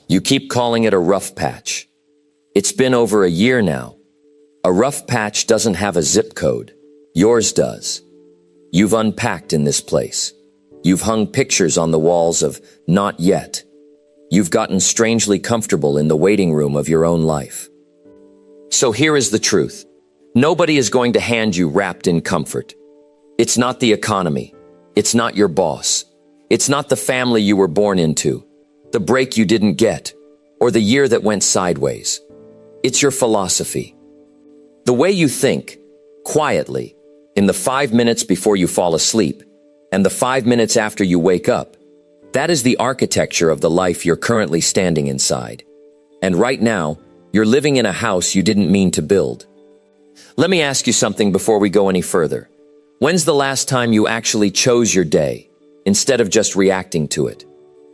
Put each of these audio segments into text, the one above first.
You keep calling it a rough patch. It's been over a year now. A rough patch doesn't have a zip code. Yours does. You've unpacked in this place. You've hung pictures on the walls of not yet. You've gotten strangely comfortable in the waiting room of your own life. So here is the truth. Nobody is going to hand you wrapped in comfort. It's not the economy. It's not your boss. It's not the family you were born into, the break you didn't get, or the year that went sideways. It's your philosophy. The way you think, quietly, in the 5 minutes before you fall asleep, and the 5 minutes after you wake up, that is the architecture of the life you're currently standing inside. And right now, you're living in a house you didn't mean to build. Let me ask you something before we go any further. When's the last time you actually chose your day, instead of just reacting to it?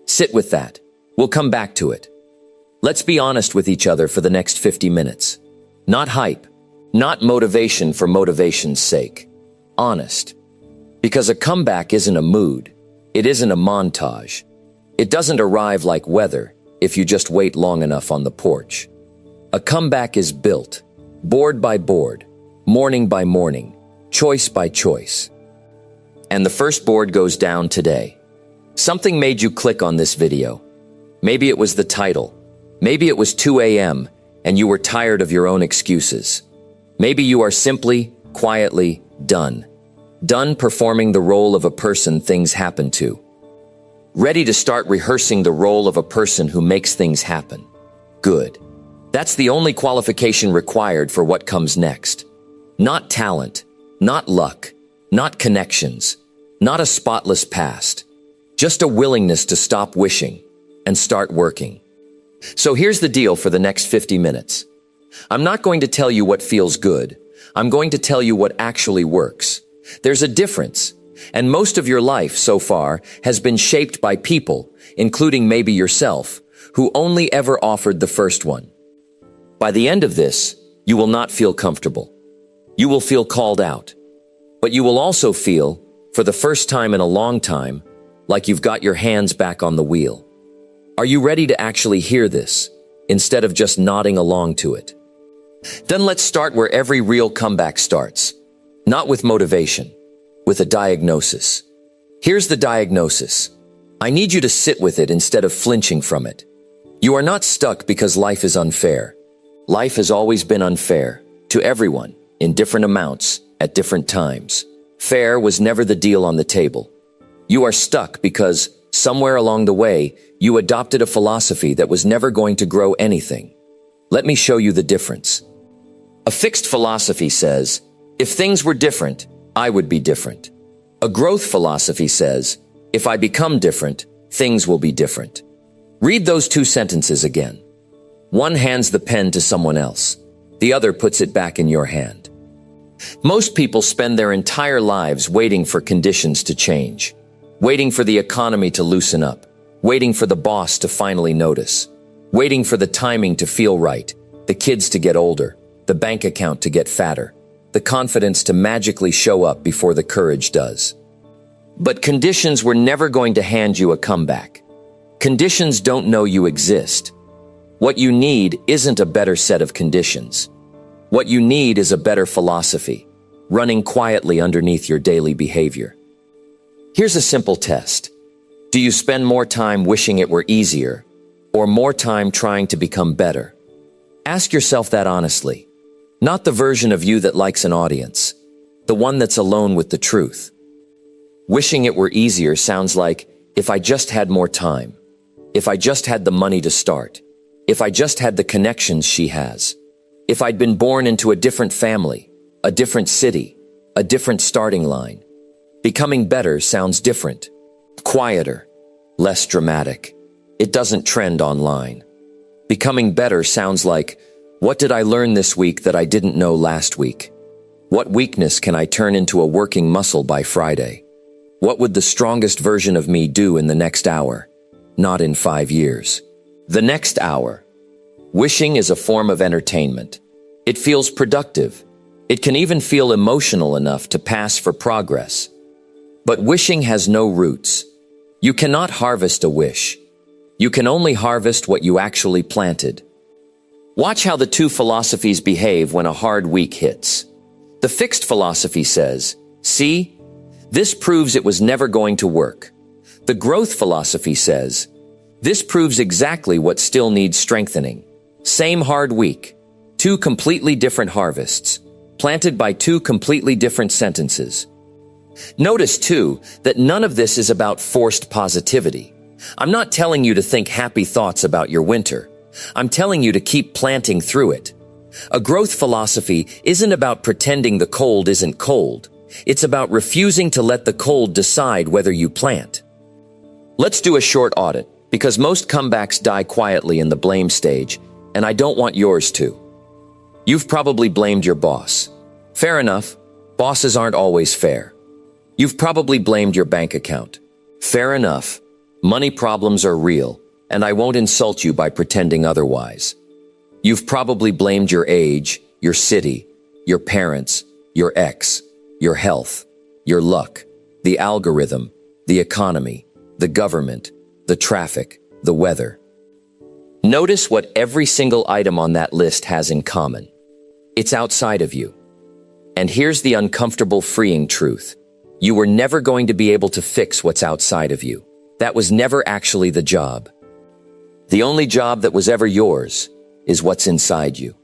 Sit with that. We'll come back to it. Let's be honest with each other for the next 50 minutes. Not hype, not motivation for motivation's sake. Honest. Because a comeback isn't a mood. It isn't a montage. It doesn't arrive like weather if you just wait long enough on the porch. A comeback is built, board by board, morning by morning, choice by choice. And the first board goes down today. Something made you click on this video. Maybe it was the title. Maybe it was 2 a.m. and you were tired of your own excuses. Maybe you are simply, quietly done. Done performing the role of a person things happen to. Ready to start rehearsing the role of a person who makes things happen. Good. That's the only qualification required for what comes next. Not talent, not luck, not connections, not a spotless past. Just a willingness to stop wishing and start working. So here's the deal for the next 50 minutes. I'm not going to tell you what feels good. I'm going to tell you what actually works. There's a difference, and most of your life so far has been shaped by people, including maybe yourself, who only ever offered the first one. By the end of this, you will not feel comfortable. You will feel called out. But you will also feel, for the first time in a long time, like you've got your hands back on the wheel. Are you ready to actually hear this, instead of just nodding along to it? Then let's start where every real comeback starts. Not with motivation, with a diagnosis. Here's the diagnosis. I need you to sit with it instead of flinching from it. You are not stuck because life is unfair. Life has always been unfair, to everyone, in different amounts, at different times. Fair was never the deal on the table. You are stuck because, somewhere along the way, you adopted a philosophy that was never going to grow anything. Let me show you the difference. A fixed philosophy says, if things were different, I would be different. A growth philosophy says, if I become different, things will be different. Read those two sentences again. One hands the pen to someone else. The other puts it back in your hand. Most people spend their entire lives waiting for conditions to change, waiting for the economy to loosen up, waiting for the boss to finally notice, waiting for the timing to feel right, the kids to get older, the bank account to get fatter, the confidence to magically show up before the courage does. But conditions were never going to hand you a comeback. Conditions don't know you exist. What you need isn't a better set of conditions. What you need is a better philosophy, running quietly underneath your daily behavior. Here's a simple test. Do you spend more time wishing it were easier, or more time trying to become better? Ask yourself that honestly. Not the version of you that likes an audience, the one that's alone with the truth. Wishing it were easier sounds like, if I just had more time, if I just had the money to start, if I just had the connections she has, if I'd been born into a different family, a different city, a different starting line. Becoming better sounds different, quieter, less dramatic. It doesn't trend online. Becoming better sounds like, what did I learn this week that I didn't know last week? What weakness can I turn into a working muscle by Friday? What would the strongest version of me do in the next hour? Not in 5 years. The next hour. Wishing is a form of entertainment. It feels productive. It can even feel emotional enough to pass for progress. But wishing has no roots. You cannot harvest a wish. You can only harvest what you actually planted. Watch how the two philosophies behave when a hard week hits. The fixed philosophy says, "See, this proves it was never going to work." The growth philosophy says, "This proves exactly what still needs strengthening." Same hard week, two completely different harvests, planted by two completely different sentences. Notice, too, that none of this is about forced positivity. I'm not telling you to think happy thoughts about your winter. I'm telling you to keep planting through it. A growth philosophy isn't about pretending the cold isn't cold. It's about refusing to let the cold decide whether you plant. Let's do a short audit, because most comebacks die quietly in the blame stage, and I don't want yours to. You've probably blamed your boss. Fair enough. Bosses aren't always fair. You've probably blamed your bank account. Fair enough. Money problems are real, and I won't insult you by pretending otherwise. You've probably blamed your age, your city, your parents, your ex, your health, your luck, the algorithm, the economy, the government, the traffic, the weather. Notice what every single item on that list has in common. It's outside of you. And here's the uncomfortable, freeing truth. You were never going to be able to fix what's outside of you. That was never actually the job. The only job that was ever yours is what's inside you.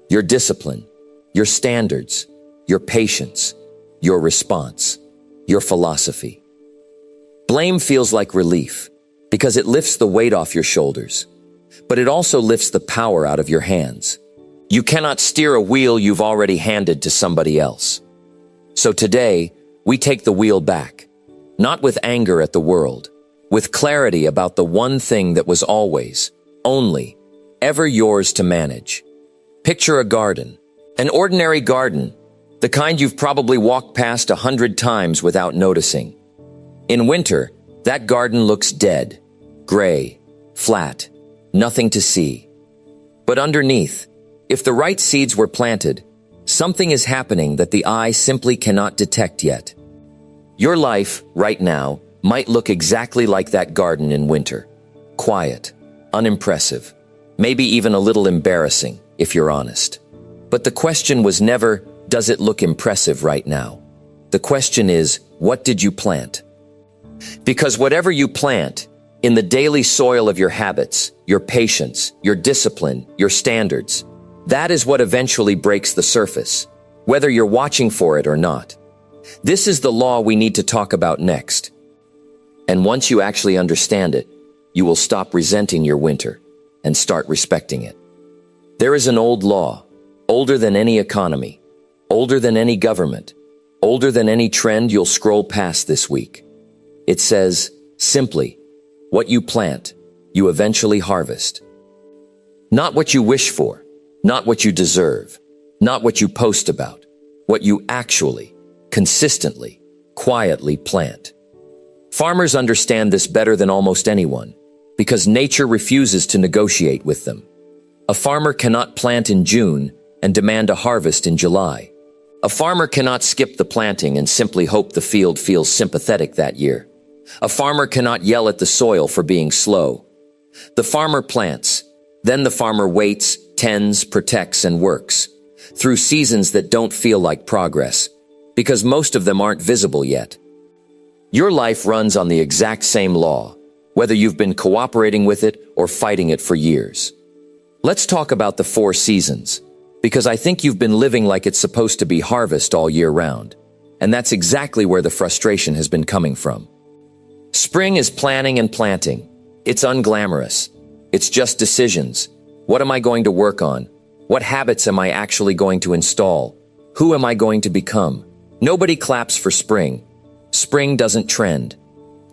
Your discipline, your standards, your patience, your response, your philosophy. Blame feels like relief because it lifts the weight off your shoulders, but it also lifts the power out of your hands. You cannot steer a wheel you've already handed to somebody else. So today, we take the wheel back, not with anger at the world, with clarity about the one thing that was always, only, ever yours to manage. Picture a garden, an ordinary garden, the kind you've probably walked past 100 times without noticing. In winter, that garden looks dead, gray, flat, nothing to see. But underneath, if the right seeds were planted, something is happening that the eye simply cannot detect yet. Your life, right now, might look exactly like that garden in winter. Quiet, unimpressive, maybe even a little embarrassing, if you're honest. But the question was never, does it look impressive right now? The question is, what did you plant? Because whatever you plant, in the daily soil of your habits, your patience, your discipline, your standards, that is what eventually breaks the surface, whether you're watching for it or not. This is the law we need to talk about next. And once you actually understand it, you will stop resenting your winter and start respecting it. There is an old law, older than any economy, older than any government, older than any trend you'll scroll past this week. It says, simply, what you plant, you eventually harvest. Not what you wish for, not what you deserve, not what you post about, what you actually, consistently, quietly plant. Farmers understand this better than almost anyone, because nature refuses to negotiate with them. A farmer cannot plant in June and demand a harvest in July. A farmer cannot skip the planting and simply hope the field feels sympathetic that year. A farmer cannot yell at the soil for being slow. The farmer plants, then the farmer waits, tends, protects, and works, through seasons that don't feel like progress, because most of them aren't visible yet. Your life runs on the exact same law, whether you've been cooperating with it or fighting it for years. Let's talk about the 4 seasons, because I think you've been living like it's supposed to be harvest all year round, and that's exactly where the frustration has been coming from. Spring is planning and planting. It's unglamorous. It's just decisions. What am I going to work on? What habits am I actually going to install? Who am I going to become? Nobody claps for spring. Spring doesn't trend.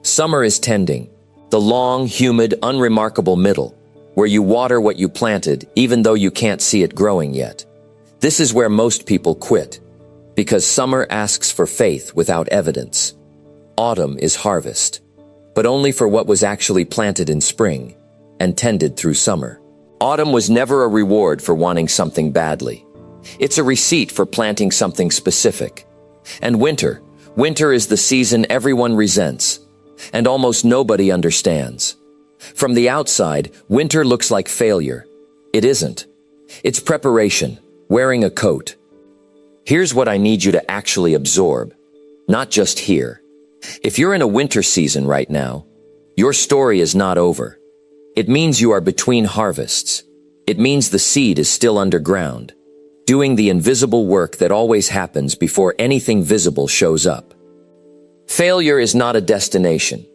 Summer is tending. The long, humid, unremarkable middle, where you water what you planted even though you can't see it growing yet. This is where most people quit, because summer asks for faith without evidence. Autumn is harvest, but only for what was actually planted in spring and tended through summer. Autumn was never a reward for wanting something badly. It's a receipt for planting something specific. And winter is the season everyone resents, and almost nobody understands. From the outside, winter looks like failure. It isn't. It's preparation, wearing a coat. Here's what I need you to actually absorb, not just hear. If you're in a winter season right now, your story is not over. It means you are between harvests. It means the seed is still underground, doing the invisible work that always happens before anything visible shows up. Failure is not a destination.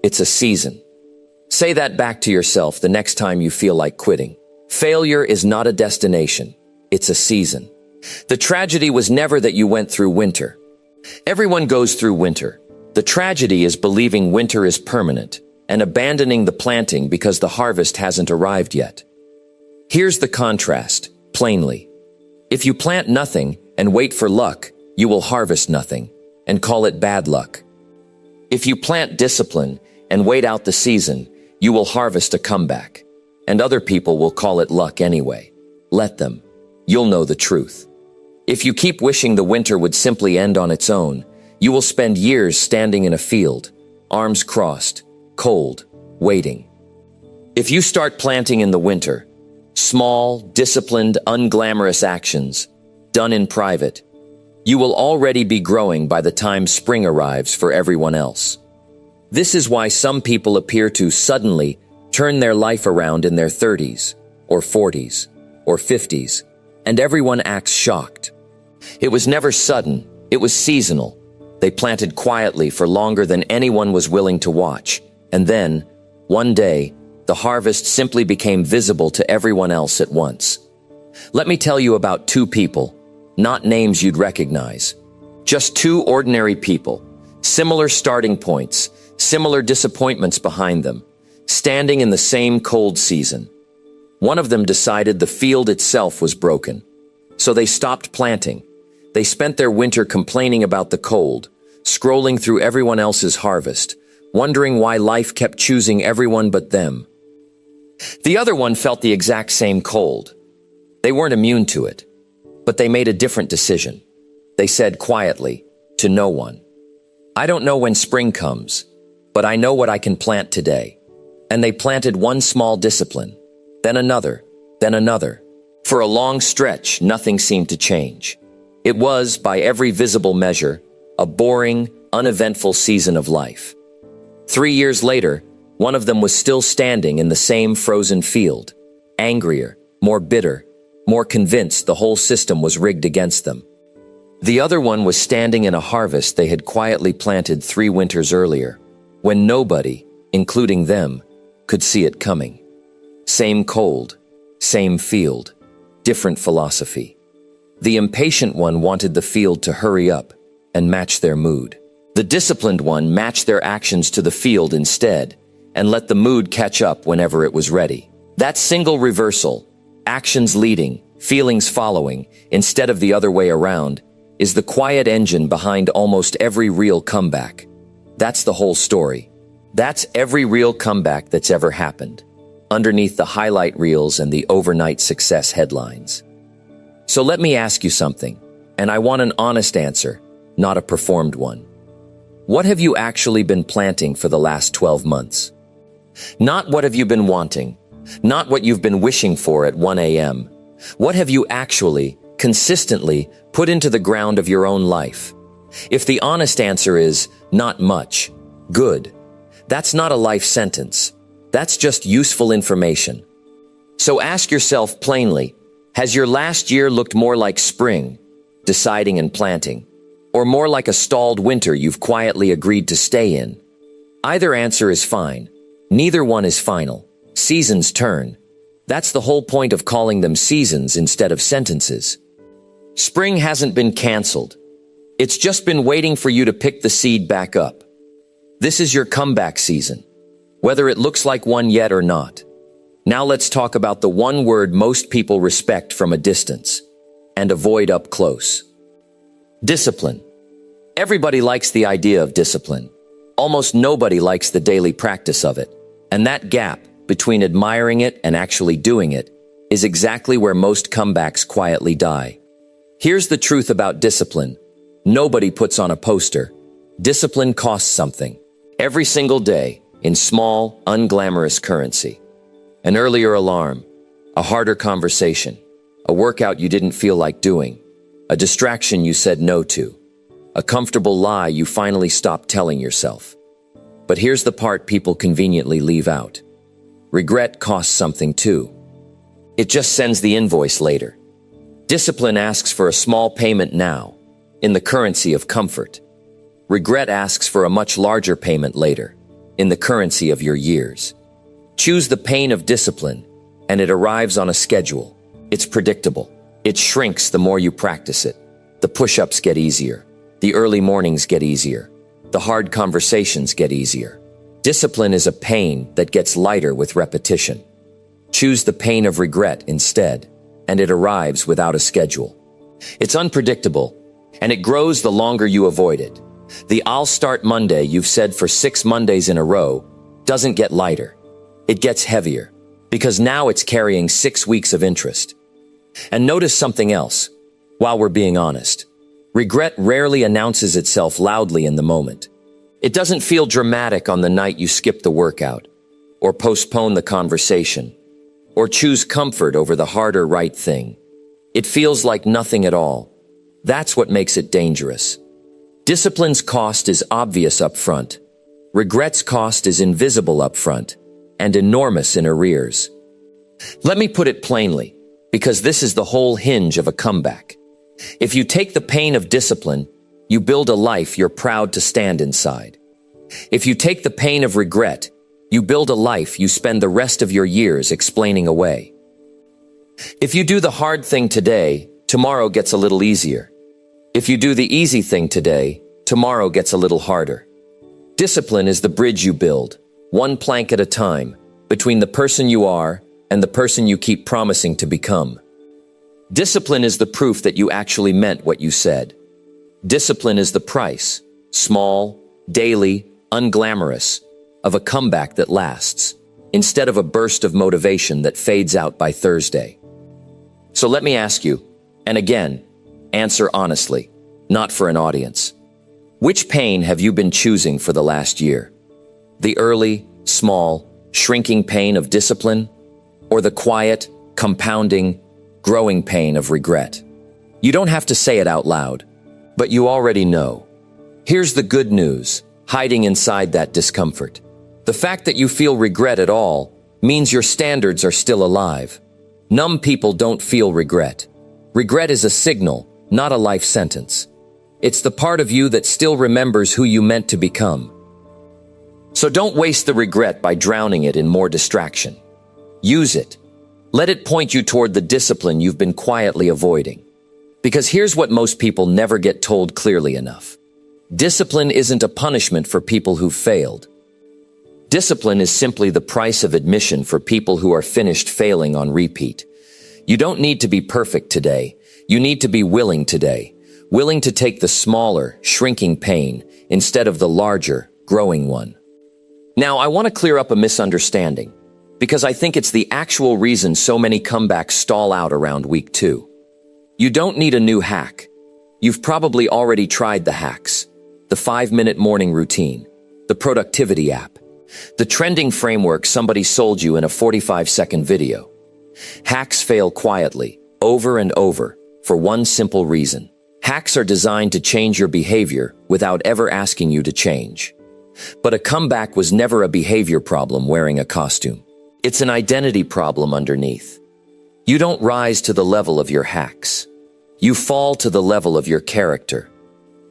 It's a season. Say that back to yourself the next time you feel like quitting. Failure is not a destination. It's a season. The tragedy was never that you went through winter. Everyone goes through winter. The tragedy is believing winter is permanent and abandoning the planting because the harvest hasn't arrived yet. Here's the contrast, plainly. If you plant nothing and wait for luck, you will harvest nothing and call it bad luck. If you plant discipline and wait out the season, you will harvest a comeback, and other people will call it luck anyway. Let them. You'll know the truth. If you keep wishing the winter would simply end on its own, you will spend years standing in a field, arms crossed, cold, waiting. If you start planting in the winter, small, disciplined, unglamorous actions, done in private, you will already be growing by the time spring arrives for everyone else. This is why some people appear to suddenly turn their life around in their 30s, or 40s, or 50s, and everyone acts shocked. It was never sudden, it was seasonal. They planted quietly for longer than anyone was willing to watch, and then, one day, the harvest simply became visible to everyone else at once. Let me tell you about two people, not names you'd recognize. Just two ordinary people, similar starting points, similar disappointments behind them, standing in the same cold season. One of them decided the field itself was broken, so they stopped planting. They spent their winter complaining about the cold, scrolling through everyone else's harvest, wondering why life kept choosing everyone but them. The other one felt the exact same cold. They weren't immune to it, but they made a different decision. They said quietly, to no one, "I don't know when spring comes, but I know what I can plant today." And they planted one small discipline, then another, then another. For a long stretch, nothing seemed to change. It was, by every visible measure, a boring, uneventful season of life. 3 years later, one of them was still standing in the same frozen field, angrier, more bitter, more convinced the whole system was rigged against them. The other one was standing in a harvest they had quietly planted 3 winters earlier, when nobody, including them, could see it coming. Same cold, same field, different philosophy. The impatient one wanted the field to hurry up and match their mood. The disciplined one matched their actions to the field instead and let the mood catch up whenever it was ready. That single reversal, actions leading, feelings following, instead of the other way around, is the quiet engine behind almost every real comeback. That's the whole story. That's every real comeback that's ever happened, underneath the highlight reels and the overnight success headlines. So let me ask you something, and I want an honest answer, not a performed one. What have you actually been planting for the last 12 months? Not what have you been wanting, not what you've been wishing for at 1 a.m. What have you actually, consistently, put into the ground of your own life? If the honest answer is, not much, good. That's not a life sentence. That's just useful information. So ask yourself plainly, has your last year looked more like spring, deciding and planting, or more like a stalled winter you've quietly agreed to stay in? Either answer is fine. Neither one is final. Seasons turn. That's the whole point of calling them seasons instead of sentences. Spring hasn't been canceled. It's just been waiting for you to pick the seed back up. This is your comeback season, whether it looks like one yet or not. Now let's talk about the one word most people respect from a distance and avoid up close. Discipline. Everybody likes the idea of discipline. Almost nobody likes the daily practice of it. And that gap between admiring it and actually doing it is exactly where most comebacks quietly die. Here's the truth about discipline. Nobody puts on a poster. Discipline costs something. Every single day, in small, unglamorous currency. An earlier alarm, a harder conversation, a workout you didn't feel like doing, a distraction you said no to, a comfortable lie you finally stopped telling yourself. But here's the part people conveniently leave out. Regret costs something too. It just sends the invoice later. Discipline asks for a small payment now, in the currency of comfort. Regret asks for a much larger payment later, in the currency of your years. Choose the pain of discipline, and it arrives on a schedule. It's predictable. It shrinks the more you practice it. The push-ups get easier. The early mornings get easier. The hard conversations get easier. Discipline is a pain that gets lighter with repetition. Choose the pain of regret instead, and it arrives without a schedule. It's unpredictable, and it grows the longer you avoid it. The "I'll start Monday" you've said for 6 Mondays in a row doesn't get lighter. It gets heavier, because now it's carrying 6 weeks of interest. And notice something else, while we're being honest. Regret rarely announces itself loudly in the moment. It doesn't feel dramatic on the night you skip the workout, or postpone the conversation, or choose comfort over the harder right thing. It feels like nothing at all. That's what makes it dangerous. Discipline's cost is obvious up front. Regret's cost is invisible up front, and enormous in arrears. Let me put it plainly, because this is the whole hinge of a comeback. If you take the pain of discipline, you build a life you're proud to stand inside. If you take the pain of regret, you build a life you spend the rest of your years explaining away. If you do the hard thing today, tomorrow gets a little easier. If you do the easy thing today, tomorrow gets a little harder. Discipline is the bridge you build, one plank at a time, between the person you are and the person you keep promising to become. Discipline is the proof that you actually meant what you said. Discipline is the price, small, daily, unglamorous, of a comeback that lasts, instead of a burst of motivation that fades out by Thursday. So let me ask you, and again, answer honestly, not for an audience. Which pain have you been choosing for the last year? The early, small, shrinking pain of discipline, or the quiet, compounding, growing pain of regret? You don't have to say it out loud, but you already know. Here's the good news, hiding inside that discomfort. The fact that you feel regret at all means your standards are still alive. Numb people don't feel regret. Regret is a signal, not a life sentence. It's the part of you that still remembers who you meant to become. So don't waste the regret by drowning it in more distraction. Use it. Let it point you toward the discipline you've been quietly avoiding. Because here's what most people never get told clearly enough. Discipline isn't a punishment for people who've failed. Discipline is simply the price of admission for people who are finished failing on repeat. You don't need to be perfect today. You need to be willing today. Willing to take the smaller, shrinking pain instead of the larger, growing one. Now, I want to clear up a misunderstanding, because I think it's the actual reason so many comebacks stall out around week 2. You don't need a new hack. You've probably already tried the hacks. The 5-minute morning routine, the productivity app, the trending framework somebody sold you in a 45-second video. Hacks fail quietly, over and over, for one simple reason. Hacks are designed to change your behavior without ever asking you to change. But a comeback was never a behavior problem wearing a costume. It's an identity problem underneath. You don't rise to the level of your hacks. You fall to the level of your character.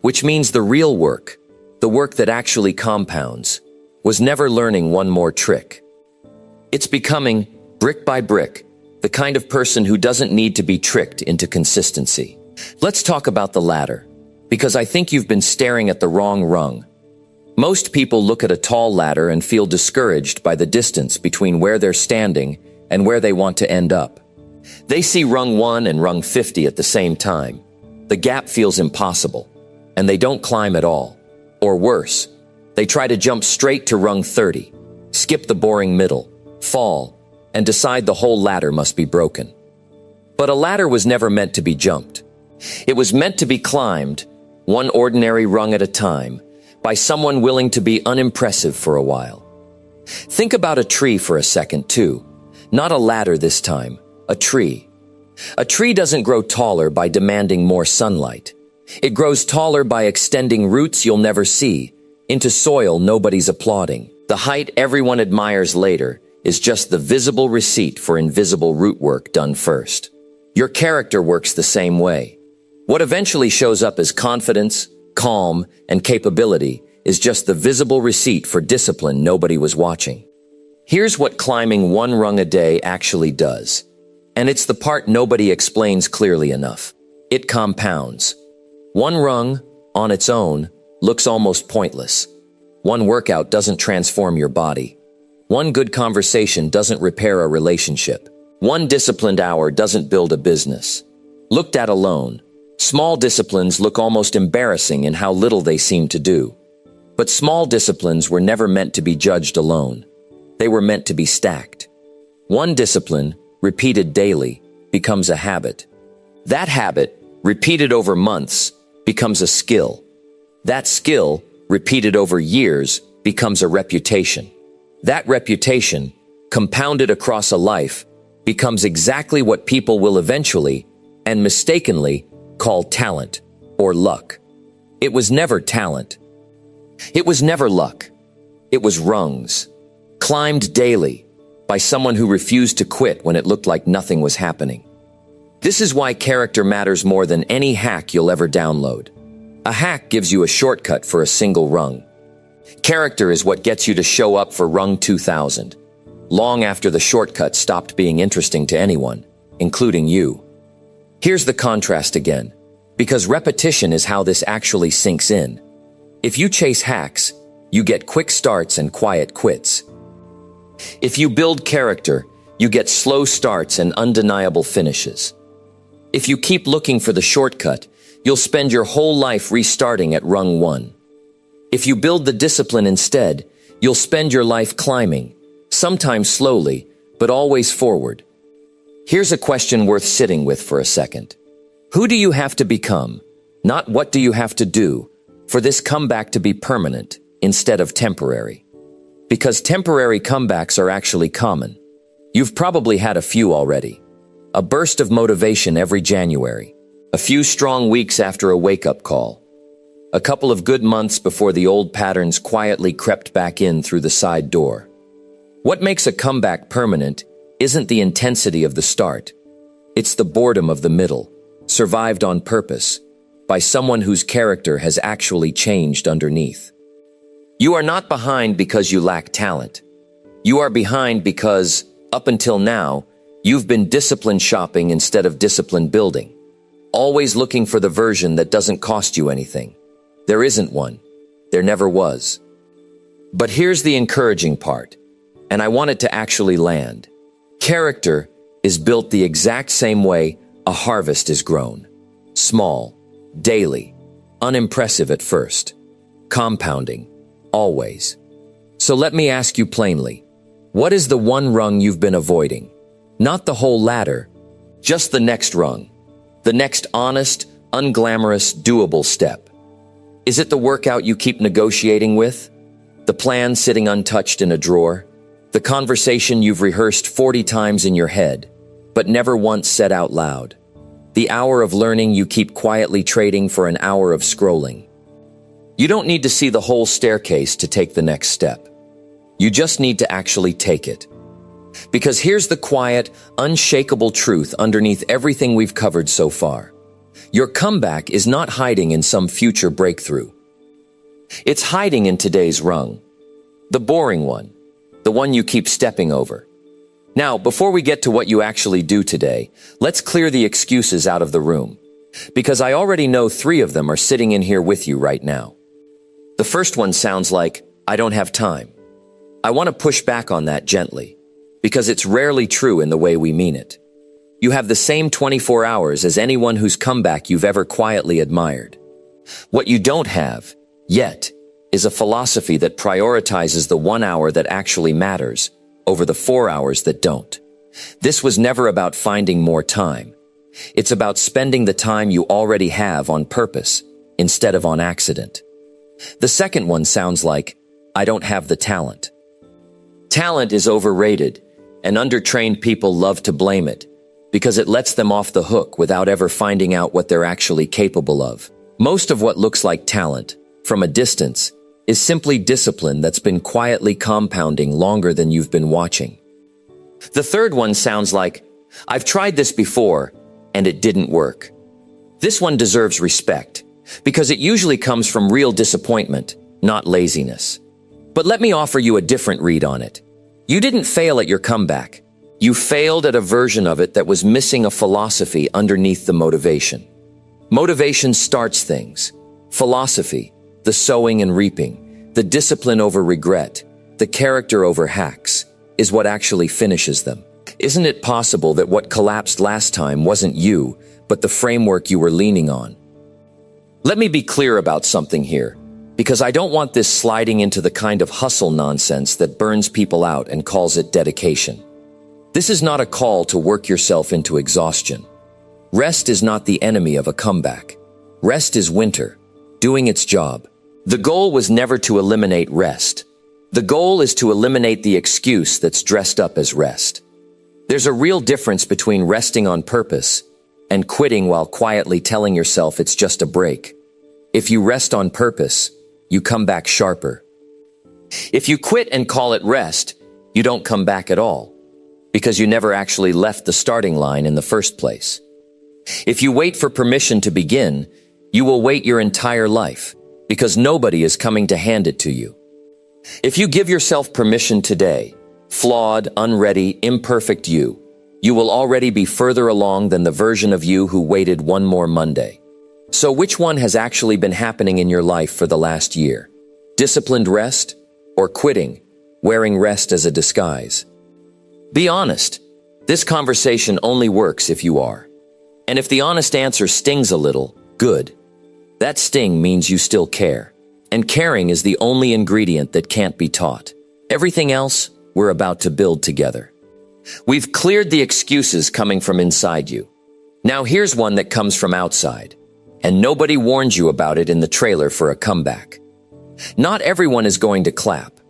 Which means the real work, the work that actually compounds, was never learning one more trick. It's becoming, brick by brick, the kind of person who doesn't need to be tricked into consistency. Let's talk about the latter, because I think you've been staring at the wrong rung. Most people look at a tall ladder and feel discouraged by the distance between where they're standing and where they want to end up. They see rung 1 and rung 50 at the same time. The gap feels impossible, and they don't climb at all. Or worse, they try to jump straight to rung 30, skip the boring middle, fall, and decide the whole ladder must be broken. But a ladder was never meant to be jumped. It was meant to be climbed, one ordinary rung at a time, by someone willing to be unimpressive for a while. Think about a tree for a second, too. Not a ladder this time, a tree. A tree doesn't grow taller by demanding more sunlight. It grows taller by extending roots you'll never see, into soil nobody's applauding. The height everyone admires later is just the visible receipt for invisible root work done first. Your character works the same way. What eventually shows up as confidence, calm, and capability is just the visible receipt for discipline nobody was watching. Here's what climbing one rung a day actually does. And it's the part nobody explains clearly enough. It compounds. One rung, on its own, looks almost pointless. One workout doesn't transform your body. One good conversation doesn't repair a relationship. One disciplined hour doesn't build a business. Looked at alone, small disciplines look almost embarrassing in how little they seem to do. But small disciplines were never meant to be judged alone. They were meant to be stacked. One discipline, repeated daily, becomes a habit. That habit, repeated over months, becomes a skill. That skill, repeated over years, becomes a reputation. That reputation, compounded across a life, becomes exactly what people will eventually, and mistakenly, call talent or luck. It was never talent. It was never luck. It was rungs, climbed daily by someone who refused to quit when it looked like nothing was happening. This is why character matters more than any hack you'll ever download. A hack gives you a shortcut for a single rung. Character is what gets you to show up for rung 2000, long after the shortcut stopped being interesting to anyone, including you. Here's the contrast again, because repetition is how this actually sinks in. If you chase hacks, you get quick starts and quiet quits. If you build character, you get slow starts and undeniable finishes. If you keep looking for the shortcut, you'll spend your whole life restarting at rung 1. If you build the discipline instead, you'll spend your life climbing, sometimes slowly, but always forward. Here's a question worth sitting with for a second. Who do you have to become, not what do you have to do, for this comeback to be permanent instead of temporary? Because temporary comebacks are actually common. You've probably had a few already. A burst of motivation every January. A few strong weeks after a wake-up call. A couple of good months before the old patterns quietly crept back in through the side door. What makes a comeback permanent isn't the intensity of the start. It's the boredom of the middle, survived on purpose, by someone whose character has actually changed underneath. You are not behind because you lack talent. You are behind because, up until now, you've been discipline shopping instead of discipline building. Always looking for the version that doesn't cost you anything. There isn't one. There never was. But here's the encouraging part, and I want it to actually land. Character is built the exact same way a harvest is grown. Small, daily, unimpressive at first, compounding, always. So let me ask you plainly, what is the one rung you've been avoiding? Not the whole ladder, just the next rung, the next honest, unglamorous, doable step. Is it the workout you keep negotiating with? The plan sitting untouched in a drawer? The conversation you've rehearsed 40 times in your head, but never once said out loud? The hour of learning you keep quietly trading for an hour of scrolling? You don't need to see the whole staircase to take the next step. You just need to actually take it. Because here's the quiet, unshakable truth underneath everything we've covered so far. Your comeback is not hiding in some future breakthrough. It's hiding in today's rung. The boring one. The one you keep stepping over. Now, before we get to what you actually do today, let's clear the excuses out of the room. Because I already know 3 of them are sitting in here with you right now. The first one sounds like, I don't have time. I want to push back on that gently, because it's rarely true in the way we mean it. You have the same 24 hours as anyone whose comeback you've ever quietly admired. What you don't have, yet, is a philosophy that prioritizes the 1 hour that actually matters over the 4 hours that don't. This was never about finding more time. It's about spending the time you already have on purpose instead of on accident. The second one sounds like, I don't have the talent. Talent is overrated, and undertrained people love to blame it because it lets them off the hook without ever finding out what they're actually capable of. Most of what looks like talent, from a distance, is simply discipline that's been quietly compounding longer than you've been watching. The third one sounds like, "I've tried this before, and it didn't work." This one deserves respect, because it usually comes from real disappointment, not laziness. But let me offer you a different read on it. You didn't fail at your comeback. You failed at a version of it that was missing a philosophy underneath the motivation. Motivation starts things. Philosophy, the sowing and reaping, the discipline over regret, the character over hacks, is what actually finishes them. Isn't it possible that what collapsed last time wasn't you, but the framework you were leaning on? Let me be clear about something here, because I don't want this sliding into the kind of hustle nonsense that burns people out and calls it dedication. This is not a call to work yourself into exhaustion. Rest is not the enemy of a comeback. Rest is winter, doing its job. The goal was never to eliminate rest. The goal is to eliminate the excuse that's dressed up as rest. There's a real difference between resting on purpose and quitting while quietly telling yourself it's just a break. If you rest on purpose, you come back sharper. If you quit and call it rest, you don't come back at all, because you never actually left the starting line in the first place. If you wait for permission to begin, you will wait your entire life, because nobody is coming to hand it to you. If you give yourself permission today, flawed, unready, imperfect you will already be further along than the version of you who waited one more Monday. So which one has actually been happening in your life for the last year? Disciplined rest or quitting, wearing rest as a disguise? Be honest. This conversation only works if you are. And if the honest answer stings a little, good. That sting means you still care. And caring is the only ingredient that can't be taught. Everything else, we're about to build together. We've cleared the excuses coming from inside you. Now here's one that comes from outside. And nobody warned you about it in the trailer for a comeback. Not everyone is going to clap.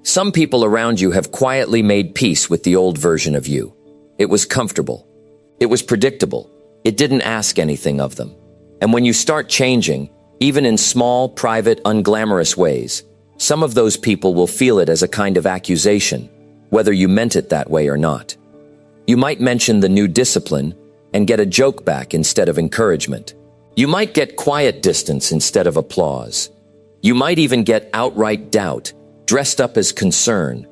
Some people around you have quietly made peace with the old version of you. It was comfortable. It was predictable. It didn't ask anything of them. And when you start changing, even in small, private, unglamorous ways, some of those people will feel it as a kind of accusation, whether you meant it that way or not. You might mention the new discipline and get a joke back instead of encouragement. You might get quiet distance instead of applause. You might even get outright doubt, dressed up as concern.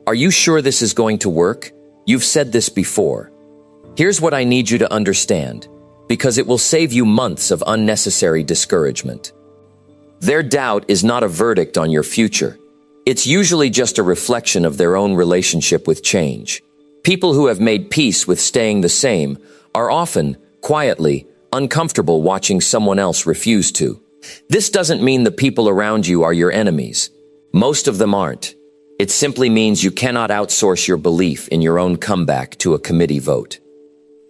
Are you sure this is going to work? You've said this before. Here's what I need you to understand, because it will save you months of unnecessary discouragement. Their doubt is not a verdict on your future. It's usually just a reflection of their own relationship with change. People who have made peace with staying the same are often, quietly, uncomfortable watching someone else refuse to. This doesn't mean the people around you are your enemies. Most of them aren't. It simply means you cannot outsource your belief in your own comeback to a committee vote.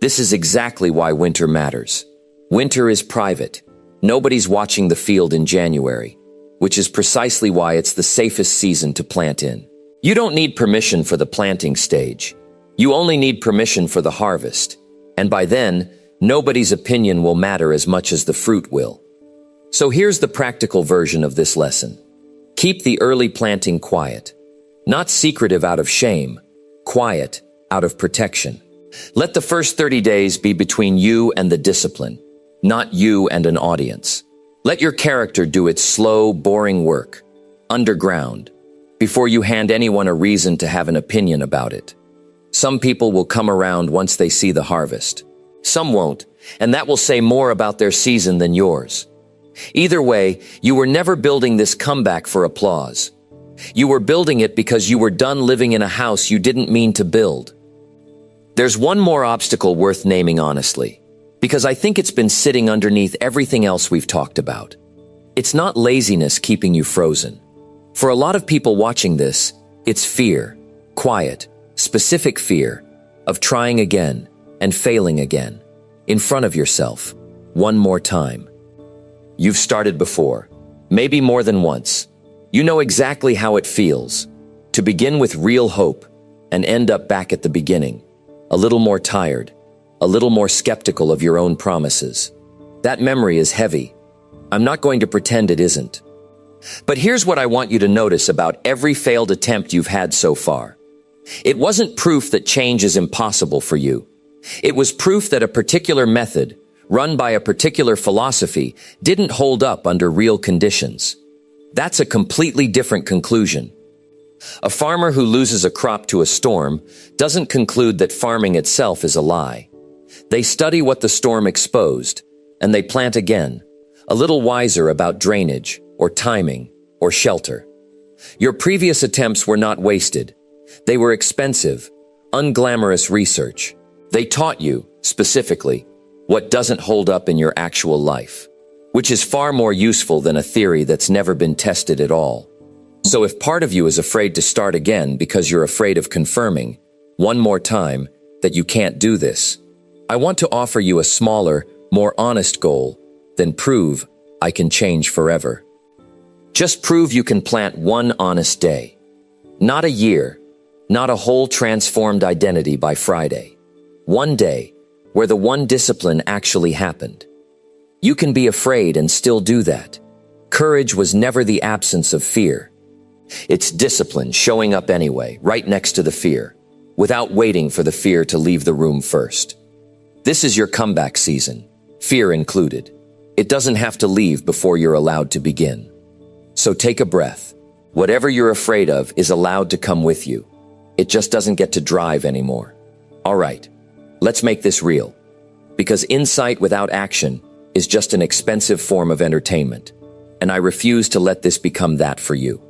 This is exactly why winter matters. Winter is private. Nobody's watching the field in January, which is precisely why it's the safest season to plant in. You don't need permission for the planting stage. You only need permission for the harvest. And by then, nobody's opinion will matter as much as the fruit will. So here's the practical version of this lesson. Keep the early planting quiet. Not secretive out of shame, quiet out of protection. Let the first 30 days be between you and the discipline, not you and an audience. Let your character do its slow, boring work, underground, before you hand anyone a reason to have an opinion about it. Some people will come around once they see the harvest. Some won't, and that will say more about their season than yours. Either way, you were never building this comeback for applause. You were building it because you were done living in a house you didn't mean to build. There's one more obstacle worth naming honestly, because I think it's been sitting underneath everything else we've talked about. It's not laziness keeping you frozen. For a lot of people watching this, it's fear, quiet, specific fear of trying again and failing again, in front of yourself, one more time. You've started before, maybe more than once. You know exactly how it feels. To begin with real hope and end up back at the beginning, a little more tired, a little more skeptical of your own promises. That memory is heavy. I'm not going to pretend it isn't. But here's what I want you to notice about every failed attempt you've had so far. It wasn't proof that change is impossible for you. It was proof that a particular method, run by a particular philosophy, didn't hold up under real conditions. That's a completely different conclusion. A farmer who loses a crop to a storm doesn't conclude that farming itself is a lie. They study what the storm exposed, and they plant again, a little wiser about drainage, or timing, or shelter. Your previous attempts were not wasted. They were expensive, unglamorous research. They taught you, specifically, what doesn't hold up in your actual life, which is far more useful than a theory that's never been tested at all. So if part of you is afraid to start again because you're afraid of confirming, one more time, that you can't do this, I want to offer you a smaller, more honest goal than prove I can change forever. Just prove you can plant one honest day. Not a year, not a whole transformed identity by Friday. One day, where the one discipline actually happened. You can be afraid and still do that. Courage was never the absence of fear. It's discipline showing up anyway, right next to the fear, without waiting for the fear to leave the room first. This is your comeback season, fear included. It doesn't have to leave before you're allowed to begin. So take a breath. Whatever you're afraid of is allowed to come with you. It just doesn't get to drive anymore. All right, let's make this real. Because insight without action is just an expensive form of entertainment. And I refuse to let this become that for you.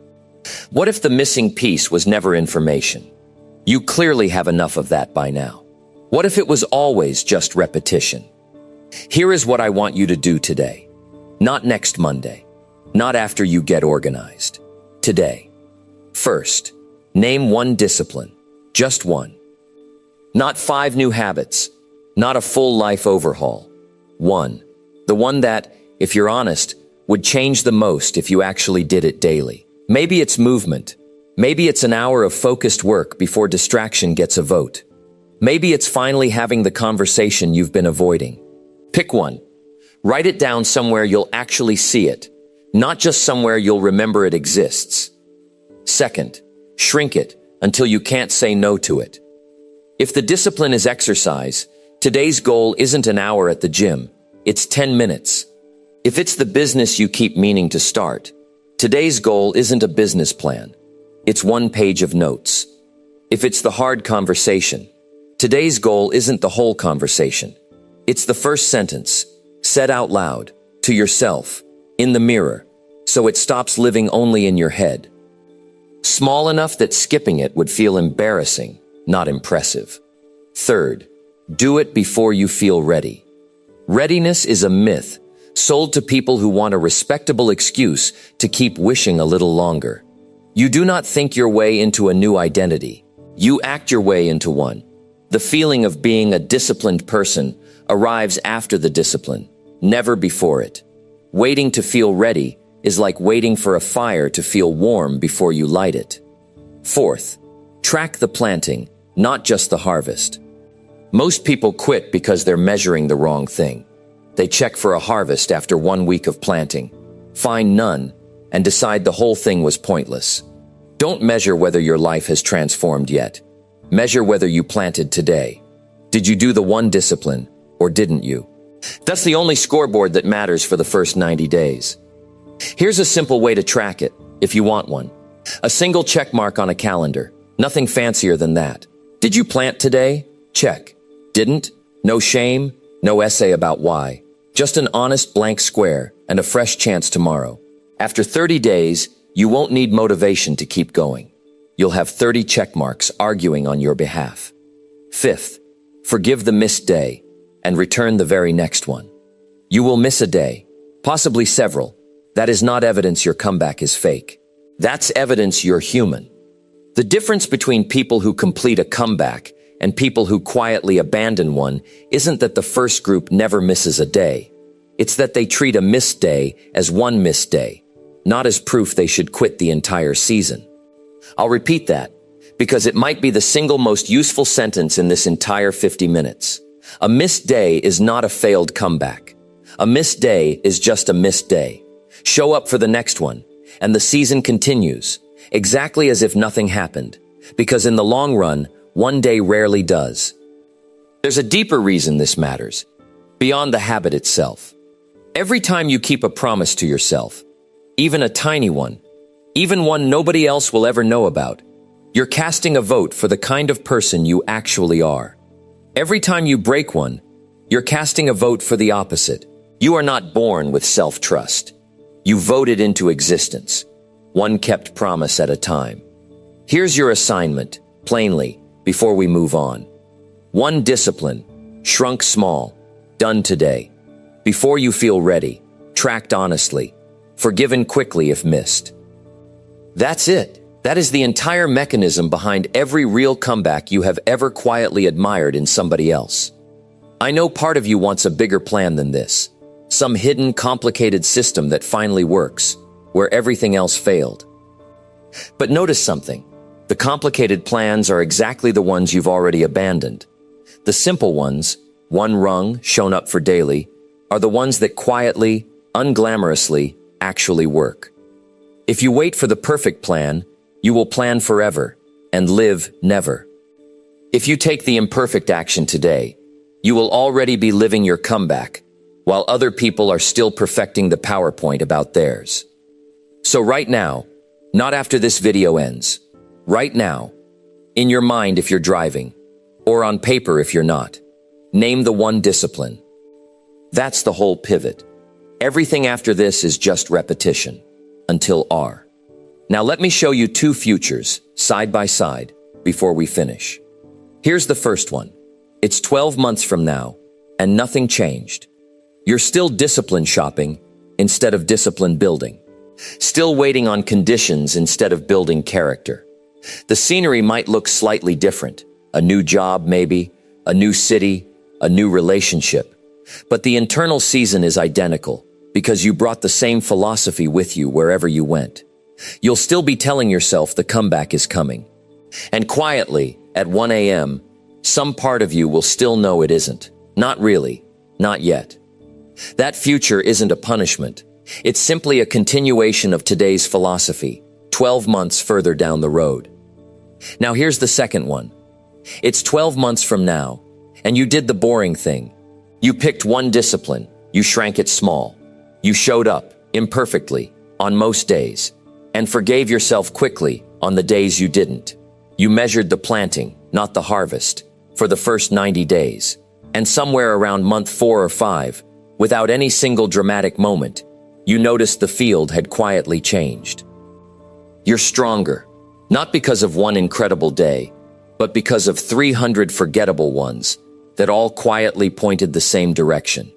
What if the missing piece was never information? You clearly have enough of that by now. What if it was always just repetition? Here is what I want you to do today. Not next Monday. Not after you get organized. Today. First, name one discipline. Just one. Not 5 new habits. Not a full life overhaul. One. The one that, if you're honest, would change the most if you actually did it daily. Maybe it's movement. Maybe it's an hour of focused work before distraction gets a vote. Maybe it's finally having the conversation you've been avoiding. Pick one. Write it down somewhere you'll actually see it, not just somewhere you'll remember it exists. Second, shrink it until you can't say no to it. If the discipline is exercise, today's goal isn't an hour at the gym, it's 10 minutes. If it's the business you keep meaning to start, today's goal isn't a business plan, it's 1 page of notes. If it's the hard conversation, today's goal isn't the whole conversation. It's the first sentence, said out loud, to yourself, in the mirror, so it stops living only in your head. Small enough that skipping it would feel embarrassing, not impressive. Third, do it before you feel ready. Readiness is a myth sold to people who want a respectable excuse to keep wishing a little longer. You do not think your way into a new identity. You act your way into one. The feeling of being a disciplined person arrives after the discipline, never before it. Waiting to feel ready is like waiting for a fire to feel warm before you light it. Fourth, track the planting, not just the harvest. Most people quit because they're measuring the wrong thing. They check for a harvest after 1 week of planting, find none, and decide the whole thing was pointless. Don't measure whether your life has transformed yet. Measure whether you planted today. Did you do the one discipline, or didn't you? That's the only scoreboard that matters for the first 90 days. Here's a simple way to track it, if you want one. A single check mark on a calendar. Nothing fancier than that. Did you plant today? Check. Didn't? No shame, no essay about why. Just an honest blank square and a fresh chance tomorrow. After 30 days, you won't need motivation to keep going. You'll have 30 check marks arguing on your behalf. Fifth, forgive the missed day and return the very next one. You will miss a day, possibly several. That is not evidence your comeback is fake. That's evidence you're human. The difference between people who complete a comeback and people who quietly abandon one isn't that the first group never misses a day. It's that they treat a missed day as one missed day, not as proof they should quit the entire season. I'll repeat that, because it might be the single most useful sentence in this entire 50 minutes. A missed day is not a failed comeback. A missed day is just a missed day. Show up for the next one, and the season continues, exactly as if nothing happened, because in the long run, one day rarely does. There's a deeper reason this matters, beyond the habit itself. Every time you keep a promise to yourself, even a tiny one, even one nobody else will ever know about, you're casting a vote for the kind of person you actually are. Every time you break one, you're casting a vote for the opposite. You are not born with self-trust. You voted into existence, one kept promise at a time. Here's your assignment, plainly, before we move on. One discipline, shrunk small, done today. Before you feel ready, tracked honestly, forgiven quickly if missed. That's it. That is the entire mechanism behind every real comeback you have ever quietly admired in somebody else. I know part of you wants a bigger plan than this. Some hidden, complicated system that finally works, where everything else failed. But notice something. The complicated plans are exactly the ones you've already abandoned. The simple ones, one rung, shown up for daily, are the ones that quietly, unglamorously, actually work. If you wait for the perfect plan, you will plan forever and live never. If you take the imperfect action today, you will already be living your comeback, while other people are still perfecting the PowerPoint about theirs. So right now, not after this video ends, right now, in your mind if you're driving, or on paper if you're not, name the one discipline. That's the whole pivot. Everything after this is just repetition, until R. Now let me show you two futures, side by side, before we finish. Here's the first one. It's 12 months from now, and nothing changed. You're still discipline shopping instead of discipline building. Still waiting on conditions instead of building character. The scenery might look slightly different. A new job maybe, a new city, a new relationship. But the internal season is identical because you brought the same philosophy with you wherever you went. You'll still be telling yourself the comeback is coming. And quietly, at 1 a.m., some part of you will still know it isn't. Not really. Not yet. That future isn't a punishment. It's simply a continuation of today's philosophy, 12 months further down the road. Now here's the second one. It's 12 months from now, and you did the boring thing. You picked one discipline. You shrank it small. You showed up, imperfectly, on most days, and forgave yourself quickly on the days you didn't. You measured the planting, not the harvest, for the first 90 days, and somewhere around month 4 or 5, without any single dramatic moment, you noticed the field had quietly changed. You're stronger, not because of one incredible day, but because of 300 forgettable ones that all quietly pointed the same direction.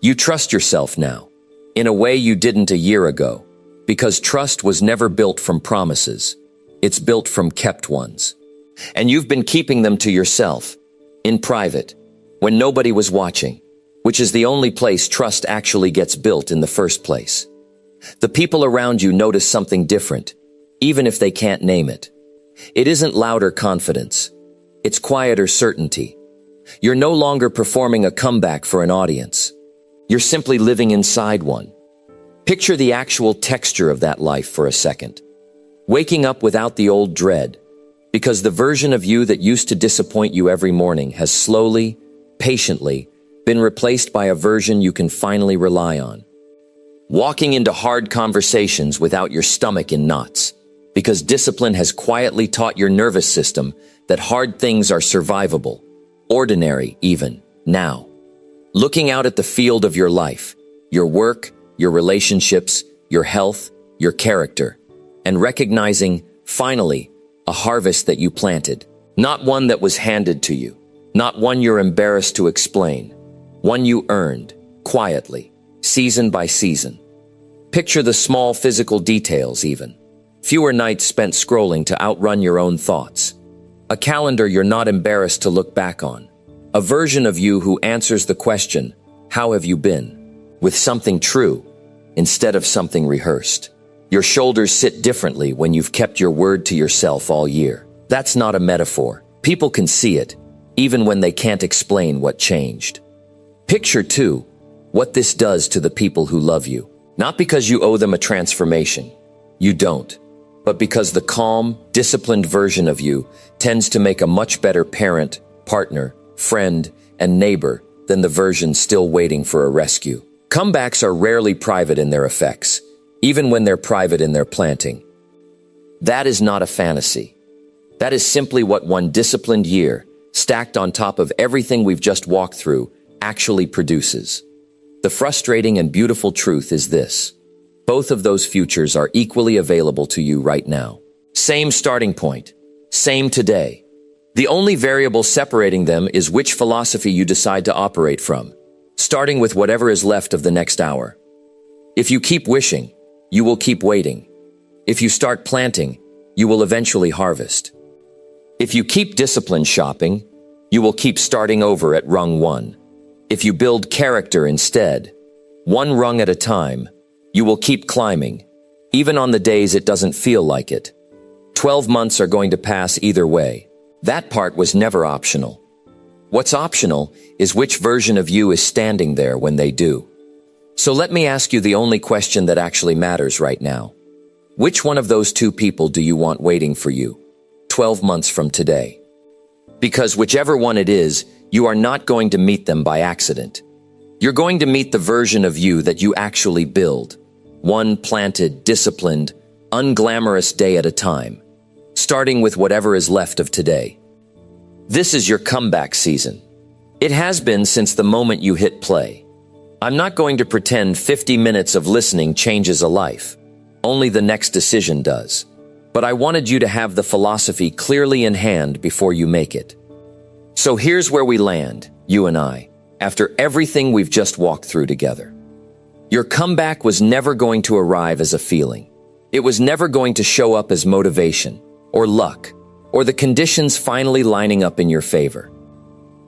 You trust yourself now, in a way you didn't a year ago, because trust was never built from promises. It's built from kept ones. And you've been keeping them to yourself, in private, when nobody was watching, which is the only place trust actually gets built in the first place. The people around you notice something different, even if they can't name it. It isn't louder confidence. It's quieter certainty. You're no longer performing a comeback for an audience. You're simply living inside one. Picture the actual texture of that life for a second. Waking up without the old dread, because the version of you that used to disappoint you every morning has slowly, patiently, been replaced by a version you can finally rely on. Walking into hard conversations without your stomach in knots, because discipline has quietly taught your nervous system that hard things are survivable, ordinary even, now. Looking out at the field of your life, your work, your relationships, your health, your character, and recognizing, finally, a harvest that you planted. Not one that was handed to you, not one you're embarrassed to explain, one you earned, quietly, season by season. Picture the small physical details even. Fewer nights spent scrolling to outrun your own thoughts. A calendar you're not embarrassed to look back on. A version of you who answers the question, how have you been? With something true, instead of something rehearsed. Your shoulders sit differently when you've kept your word to yourself all year. That's not a metaphor. People can see it, even when they can't explain what changed. Picture, too, what this does to the people who love you. Not because you owe them a transformation. You don't. But because the calm, disciplined version of you tends to make a much better parent, partner, friend, and neighbor than the version still waiting for a rescue. Comebacks are rarely private in their effects, even when they're private in their planting. That is not a fantasy. That is simply what one disciplined year, stacked on top of everything we've just walked through, actually produces. The frustrating and beautiful truth is this. Both of those futures are equally available to you right now. Same starting point. Same today. The only variable separating them is which philosophy you decide to operate from, starting with whatever is left of the next hour. If you keep wishing, you will keep waiting. If you start planting, you will eventually harvest. If you keep discipline shopping, you will keep starting over at rung 1. If you build character instead, one rung at a time, you will keep climbing, even on the days it doesn't feel like it. 12 months are going to pass either way. That part was never optional. What's optional is which version of you is standing there when they do. So let me ask you the only question that actually matters right now. Which one of those two people do you want waiting for you 12 months from today? Because whichever one it is, you are not going to meet them by accident. You're going to meet the version of you that you actually build, one planted, disciplined, unglamorous day at a time, starting with whatever is left of today. This is your comeback season. It has been since the moment you hit play. I'm not going to pretend 50 minutes of listening changes a life. Only the next decision does. But I wanted you to have the philosophy clearly in hand before you make it. So here's where we land, you and I, after everything we've just walked through together. Your comeback was never going to arrive as a feeling. It was never going to show up as motivation, or luck, or the conditions finally lining up in your favor.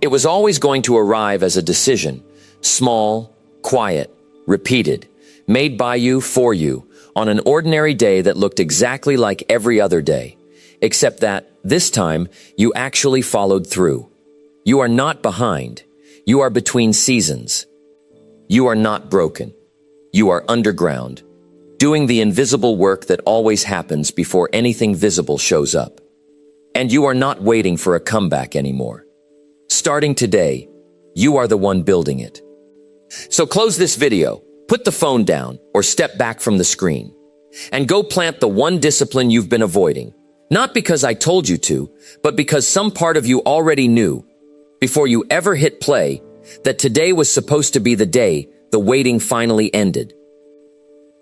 It was always going to arrive as a decision, small, quiet, repeated, made by you for you, on an ordinary day that looked exactly like every other day, except that, this time, you actually followed through. You are not behind. You are between seasons. You are not broken. You are underground, doing the invisible work that always happens before anything visible shows up. And you are not waiting for a comeback anymore. Starting today, you are the one building it. So close this video, put the phone down, or step back from the screen, and go plant the one discipline you've been avoiding. Not because I told you to, but because some part of you already knew, before you ever hit play, that today was supposed to be the day the waiting finally ended.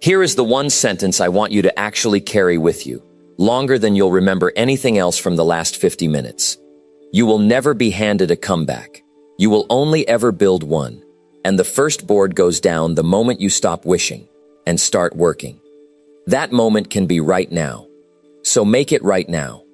Here is the one sentence I want you to actually carry with you, longer than you'll remember anything else from the last 50 minutes. You will never be handed a comeback. You will only ever build one, and the first board goes down the moment you stop wishing and start working. That moment can be right now. So make it right now.